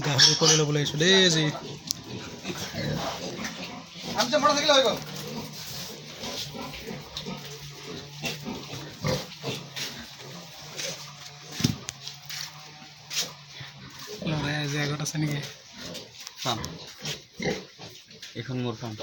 গাহৰি কৰি ল'ব লাগিছোঁ দেই আজি মোটা থাকিলে হৈ গ'ল ল'ৰাই আজি আগত আছে নেকি ফাৰ্ম এইখন মোৰ ফাৰ্ম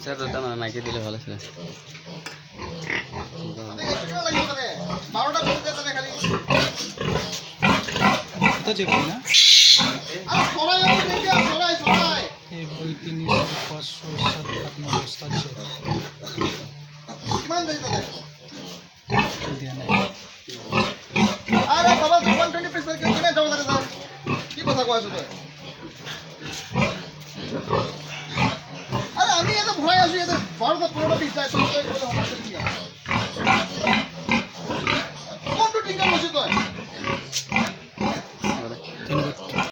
স্যার দাদা মাইকে দিলে ভালো ছিল তো চেপি না এই 2 3 4 5 6 7 8 9 10 আছে কিমান দেৰি তাতে দিয়া নাই আরে বাবা 120 পিস করে কিনে যাও তাতে কি কথা কয় আছো তই আরে আমি এত ভয় আছি এত বড় তো পুরোটা পিস যায় তো